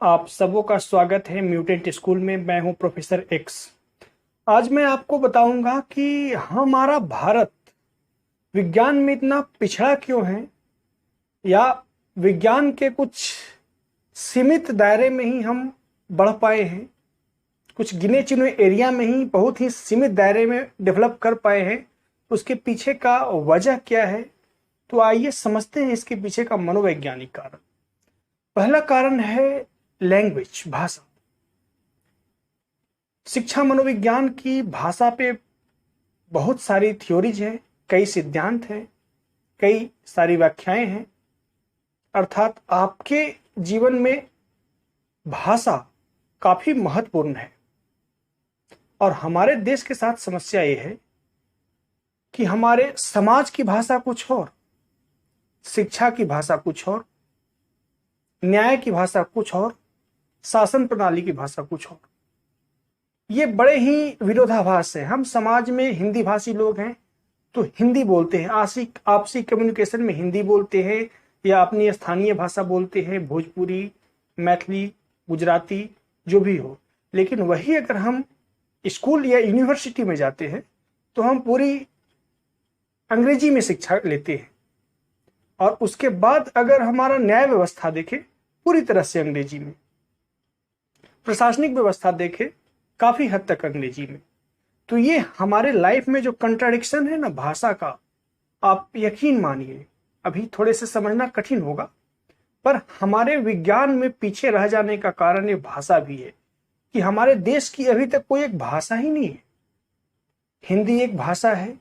आप सबों का स्वागत है म्यूटेंट स्कूल में। मैं हूं प्रोफेसर एक्स। आज मैं आपको बताऊंगा कि हमारा भारत विज्ञान में इतना पिछड़ा क्यों है, या विज्ञान के कुछ सीमित दायरे में ही हम बढ़ पाए हैं, कुछ गिने चुने एरिया में ही बहुत ही सीमित दायरे में डेवलप कर पाए हैं। उसके पीछे का वजह क्या है, तो आइए समझते हैं इसके पीछे का मनोवैज्ञानिक कारण। पहला कारण है लैंग्वेज, भाषा। शिक्षा मनोविज्ञान की भाषा पे बहुत सारी थ्योरीज हैं, कई सिद्धांत हैं, कई सारी व्याख्याएं हैं। अर्थात आपके जीवन में भाषा काफी महत्वपूर्ण है। और हमारे देश के साथ समस्या ये है कि हमारे समाज की भाषा कुछ और, शिक्षा की भाषा कुछ और, न्याय की भाषा कुछ और, शासन प्रणाली की भाषा कुछ और। ये बड़े ही विरोधाभास है। हम समाज में हिंदी भाषी लोग हैं तो हिंदी बोलते हैं, आपसी कम्युनिकेशन में हिंदी बोलते हैं या अपनी स्थानीय भाषा बोलते हैं, भोजपुरी, मैथिली, गुजराती, जो भी हो। लेकिन वही अगर हम स्कूल या यूनिवर्सिटी में जाते हैं तो हम पूरी अंग्रेजी में शिक्षा लेते हैं। और उसके बाद अगर हमारा न्याय व्यवस्था देखें, पूरी तरह से अंग्रेजी में, प्रशासनिक व्यवस्था देखें, काफी हद तक अंग्रेजी में। तो ये हमारे लाइफ में जो कंट्राडिक्शन है ना भाषा का, आप यकीन मानिए अभी थोड़े से समझना कठिन होगा, पर हमारे विज्ञान में पीछे रह जाने का कारण ये भाषा भी है कि हमारे देश की अभी तक कोई एक भाषा ही नहीं है। हिंदी एक भाषा है,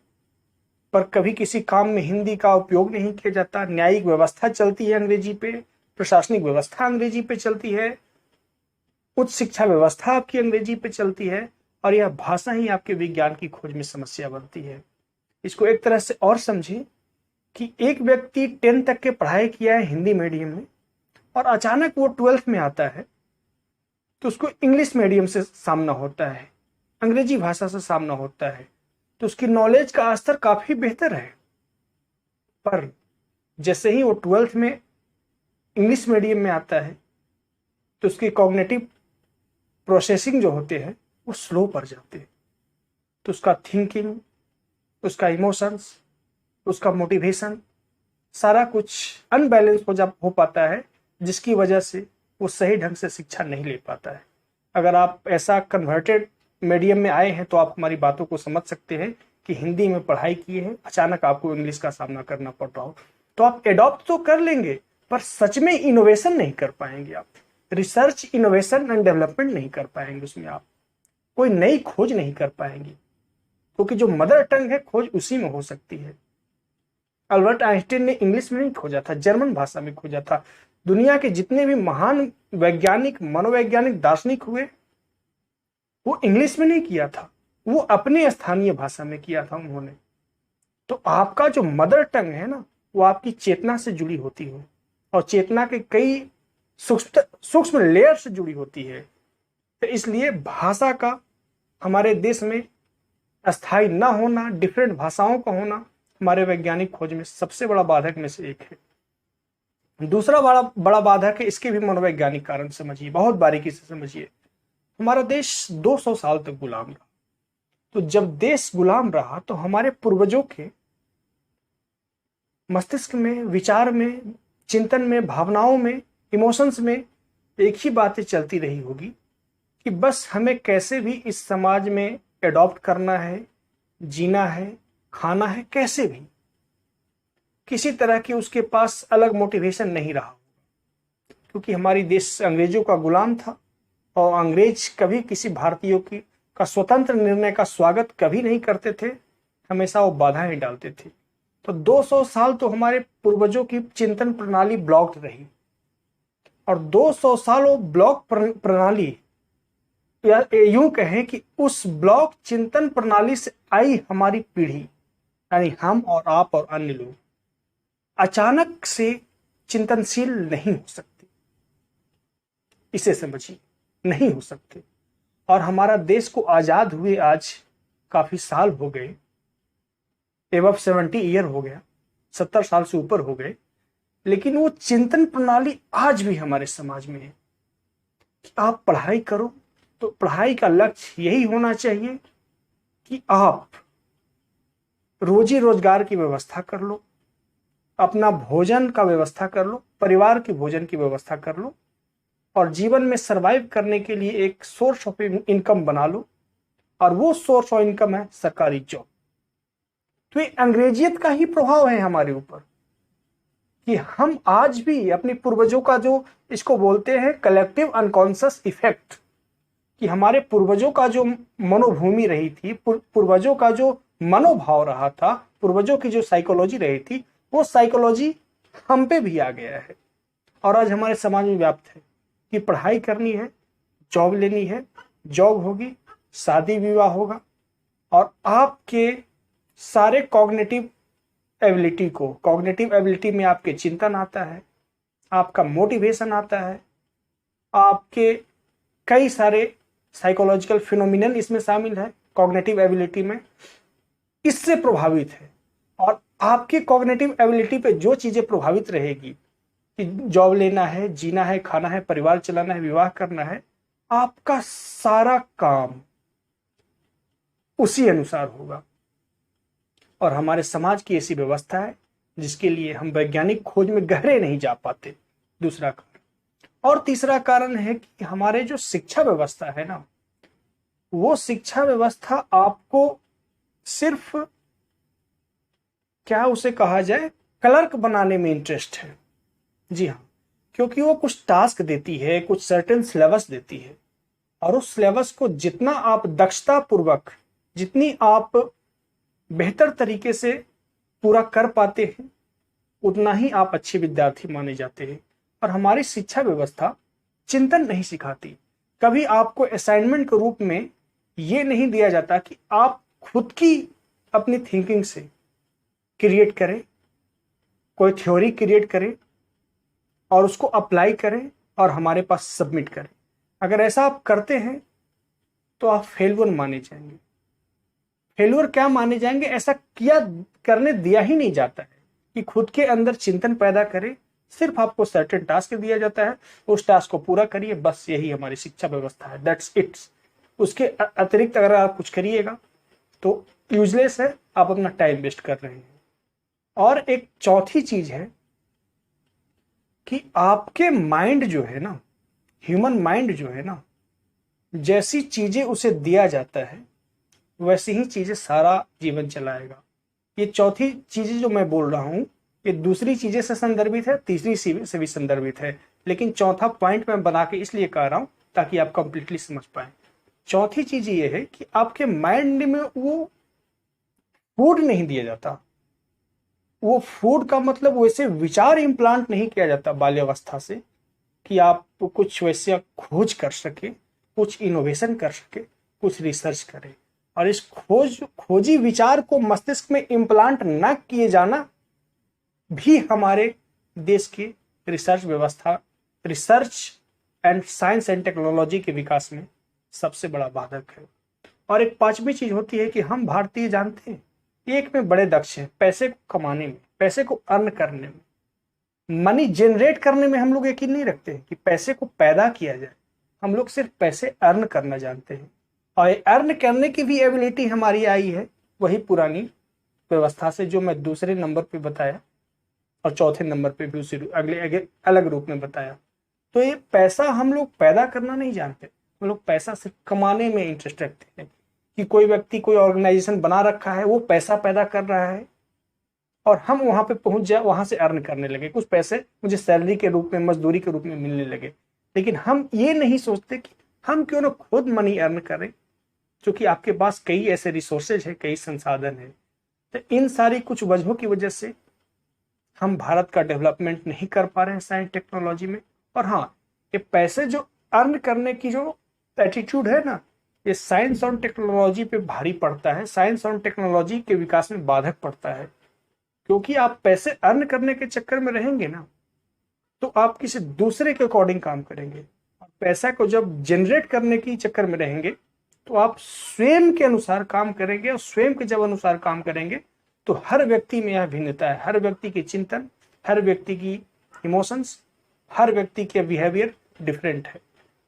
पर कभी किसी काम में हिंदी का उपयोग नहीं किया जाता। न्यायिक व्यवस्था चलती है अंग्रेजी पे, प्रशासनिक व्यवस्था अंग्रेजी पे चलती है, उच्च शिक्षा व्यवस्था आपकी अंग्रेजी पे चलती है, और यह भाषा ही आपके विज्ञान की खोज में समस्या बनती है। इसको एक तरह से और समझें कि एक व्यक्ति 10 तक के पढ़ाई किया है हिंदी मीडियम में, और अचानक वो 12th में आता है तो उसको इंग्लिश मीडियम से सामना होता है, अंग्रेजी भाषा से सामना होता है। तो उसकी नॉलेज का स्तर काफी बेहतर है, पर जैसे ही वो 12th में इंग्लिश मीडियम में आता है तो उसकी कॉग्निटिव प्रोसेसिंग जो होते हैं वो स्लो पड़ जाते हैं। तो उसका थिंकिंग, उसका इमोशंस, उसका मोटिवेशन, सारा कुछ अनबैलेंस हो पाता है, जिसकी वजह से वो सही ढंग से शिक्षा नहीं ले पाता है। अगर आप ऐसा कन्वर्टेड मीडियम में आए हैं तो आप हमारी बातों को समझ सकते हैं कि हिंदी में पढ़ाई किए हैं, अचानक आपको इंग्लिश का सामना करना पड़ रहा हो तो आप एडॉप्ट तो कर लेंगे, पर सच में इनोवेशन नहीं कर पाएंगे। आप रिसर्च, इनोवेशन एंड डेवलपमेंट नहीं कर पाएंगे, उसमें आप कोई नई खोज नहीं कर पाएंगे, क्योंकि जो मदर टंग है खोज उसी में हो सकती है। अल्बर्ट आइंस्टीन ने इंग्लिश में नहीं खोजा था, जर्मन भाषा में खोजा था। दुनिया के जितने भी महान वैज्ञानिक, मनोवैज्ञानिक, दार्शनिक हुए, वो इंग्लिश में नहीं किया था, वो अपने स्थानीय भाषा में किया था उन्होंने। तो आपका जो मदर टंग है ना, वो आपकी चेतना से जुड़ी होती है, और चेतना के कई सूक्ष्म लेयर से जुड़ी होती है। तो इसलिए भाषा का हमारे देश में अस्थायी न होना, डिफरेंट भाषाओं का होना, हमारे वैज्ञानिक खोज में सबसे बड़ा बाधक में से एक है। दूसरा बड़ा बाधक है, इसके भी मनोवैज्ञानिक कारण समझिए, बहुत बारीकी से समझिए। हमारा देश 200 साल तक गुलाम रहा। तो जब देश गुलाम रहा तो हमारे पूर्वजों के मस्तिष्क में, विचार में, चिंतन में, भावनाओं में, इमोशंस में एक ही बातें चलती रही होगी कि बस हमें कैसे भी इस समाज में एडॉप्ट करना है, जीना है, खाना है, कैसे भी। किसी तरह की उसके पास अलग मोटिवेशन नहीं रहा, क्योंकि हमारी देश अंग्रेजों का गुलाम था, और अंग्रेज कभी किसी भारतीयों की का स्वतंत्र निर्णय का स्वागत कभी नहीं करते थे, हमेशा वो बाधाएं डालते थे। तो 200 साल तो हमारे पूर्वजों की चिंतन प्रणाली ब्लॉक्ड रही, और 200 साल वो ब्लॉक प्रणाली, या यूं कहें कि उस ब्लॉक चिंतन प्रणाली से आई हमारी पीढ़ी, यानी हम और आप और अन्य लोग अचानक से चिंतनशील नहीं हो सकते। इसे समझिए, नहीं हो सकते। और हमारा देश को आजाद हुए आज काफी साल हो गए, एबव 70 ईयर हो गया, 70 साल से ऊपर हो गए, लेकिन वो चिंतन प्रणाली आज भी हमारे समाज में है। कि आप पढ़ाई करो तो पढ़ाई का लक्ष्य यही होना चाहिए कि आप रोजी रोजगार की व्यवस्था कर लो, अपना भोजन का व्यवस्था कर लो, परिवार के भोजन की व्यवस्था कर लो और जीवन में सरवाइव करने के लिए एक सोर्स ऑफ इनकम बना लो, और वो सोर्स ऑफ इनकम है सरकारी जॉब। तो ये अंग्रेजियत का ही प्रभाव है हमारे ऊपर कि हम आज भी अपने पूर्वजों का जो इसको बोलते हैं कलेक्टिव अनकॉन्शियस इफेक्ट, कि हमारे पूर्वजों का जो मनोभूमि रही थी, पूर्वजों का जो मनोभाव रहा था, पूर्वजों की जो साइकोलॉजी रही थी, वो साइकोलॉजी हम पे भी आ गया है और आज हमारे समाज में व्याप्त है कि पढ़ाई करनी है, जॉब लेनी है, जॉब होगी, शादी विवाह होगा और आपके सारे कॉग्निटिव एबिलिटी में आपके चिंतन आता है, आपका मोटिवेशन आता है, आपके कई सारे साइकोलॉजिकल फिनोमिनन इसमें शामिल है कॉग्निटिव एबिलिटी में, इससे प्रभावित है। और आपकी कॉग्निटिव एबिलिटी पे जो चीजें प्रभावित रहेगी कि जॉब लेना है, जीना है, खाना है, परिवार चलाना है, विवाह करना है, आपका सारा काम उसी अनुसार होगा। और हमारे समाज की ऐसी व्यवस्था है जिसके लिए हम वैज्ञानिक खोज में गहरे नहीं जा पाते, दूसरा कारण। और तीसरा कारण है कि हमारे जो शिक्षा व्यवस्था है ना, वो शिक्षा व्यवस्था आपको सिर्फ क्या उसे कहा जाए, क्लर्क बनाने में इंटरेस्ट है। जी हाँ, क्योंकि वो कुछ टास्क देती है, कुछ सर्टेन सिलेबस देती है और उस सिलेबस को जितना आप दक्षता पूर्वक, जितनी आप बेहतर तरीके से पूरा कर पाते हैं, उतना ही आप अच्छे विद्यार्थी माने जाते हैं। और हमारी शिक्षा व्यवस्था चिंतन नहीं सिखाती। कभी आपको असाइनमेंट के रूप में ये नहीं दिया जाता कि आप खुद की अपनी थिंकिंग से क्रिएट करें, कोई थ्योरी क्रिएट करें और उसको अप्लाई करें और हमारे पास सबमिट करें। अगर ऐसा आप करते हैं तो आप फेल्यूर माने जाएंगे। फेल्यूर क्या माने जाएंगे? ऐसा किया करने दिया ही नहीं जाता है कि खुद के अंदर चिंतन पैदा करे। सिर्फ आपको सर्टेन टास्क दिया जाता है, उस टास्क को पूरा करिए, बस यही हमारी शिक्षा व्यवस्था है, दैट्स इट। उसके अतिरिक्त अगर आप कुछ करिएगा तो यूजलेस है, आप अपना टाइम वेस्ट कर रहे हैं। और एक चौथी चीज है कि आपके माइंड जो है ना, ह्यूमन माइंड जो है ना, जैसी चीजें उसे दिया जाता है वैसी ही चीजें सारा जीवन चलाएगा। ये चौथी चीजें जो मैं बोल रहा हूं, ये दूसरी चीजें से संदर्भित है, तीसरी से भी संदर्भित है, लेकिन चौथा पॉइंट मैं बना के इसलिए कह रहा हूं ताकि आप कंप्लीटली समझ पाए। चौथी चीज ये है कि आपके माइंड में वो फूड नहीं दिया जाता। वो फूड का मतलब वैसे विचार इम्प्लांट नहीं किया जाता बाल्यावस्था से कि आप कुछ वैसे खोज कर सके, कुछ इनोवेशन कर सके, कुछ रिसर्च करें। और इस खोजी विचार को मस्तिष्क में इम्प्लांट न किए जाना भी हमारे देश की रिसर्च व्यवस्था, research and science and technology के विकास में सबसे बड़ा बाधक है। और एक पांचवी चीज होती है कि हम भारतीय जानते हैं एक में बड़े दक्ष हैं, पैसे को कमाने में, पैसे को अर्न करने में, मनी जनरेट करने में हम लोग यकीन नहीं रखते हैं कि पैसे को पैदा किया जाए। हम लोग सिर्फ पैसे अर्न करना जानते हैं और अर्न करने की भी एबिलिटी हमारी आई है वही पुरानी व्यवस्था से, जो मैं दूसरे नंबर पे बताया और चौथे नंबर पे भी उसी अगले अलग रूप में बताया। तो ये पैसा हम लोग पैदा करना नहीं जानते, हम लोग पैसा सिर्फ कमाने में इंटरेस्ट रखते हैं कि कोई व्यक्ति कोई ऑर्गेनाइजेशन बना रखा है, वो पैसा पैदा कर रहा है और हम वहां पे पहुंच जाए, वहां से अर्न करने लगे, कुछ पैसे मुझे सैलरी के रूप में, मजदूरी के रूप में मिलने लगे। लेकिन हम ये नहीं सोचते कि हम क्यों ना खुद मनी अर्न करें, क्योंकि आपके पास कई ऐसे रिसोर्सेज है, कई संसाधन है। तो इन सारी कुछ वजहों की वजह से हम भारत का डेवलपमेंट नहीं कर पा रहे हैं साइंस टेक्नोलॉजी में। और हाँ, ये पैसे जो अर्न करने की जो एटीट्यूड है ना, ये साइंस और टेक्नोलॉजी पे भारी पड़ता है, साइंस और टेक्नोलॉजी के विकास में बाधक पड़ता है। क्योंकि आप पैसे अर्न करने के चक्कर में रहेंगे ना, तो आप किसी दूसरे के अकॉर्डिंग काम करेंगे। और पैसा को जब जनरेट करने के चक्कर में रहेंगे तो आप स्वयं के अनुसार काम करेंगे, और स्वयं के जब अनुसार काम करेंगे तो हर व्यक्ति में यह भिन्नता है, हर व्यक्ति की चिंतन, हर व्यक्ति की इमोशंस, हर व्यक्ति के बिहेवियर डिफरेंट है।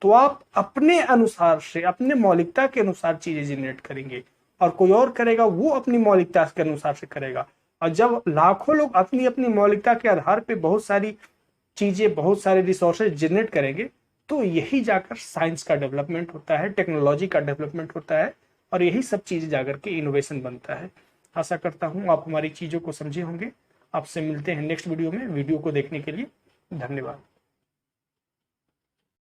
तो आप अपने अनुसार से, अपने मौलिकता के अनुसार चीजें जनरेट करेंगे, और कोई और करेगा वो अपनी मौलिकता के अनुसार से करेगा। और जब लाखों लोग अपनी अपनी मौलिकता के आधार पे बहुत सारी चीजें, बहुत सारे रिसोर्सेज जनरेट करेंगे, तो यही जाकर साइंस का डेवलपमेंट होता है, टेक्नोलॉजी का डेवलपमेंट होता है, और यही सब चीजें जाकर के इनोवेशन बनता है। आशा करता हूं आप हमारी चीजों को समझे होंगे। आपसे मिलते हैं नेक्स्ट वीडियो में। वीडियो को देखने के लिए धन्यवाद।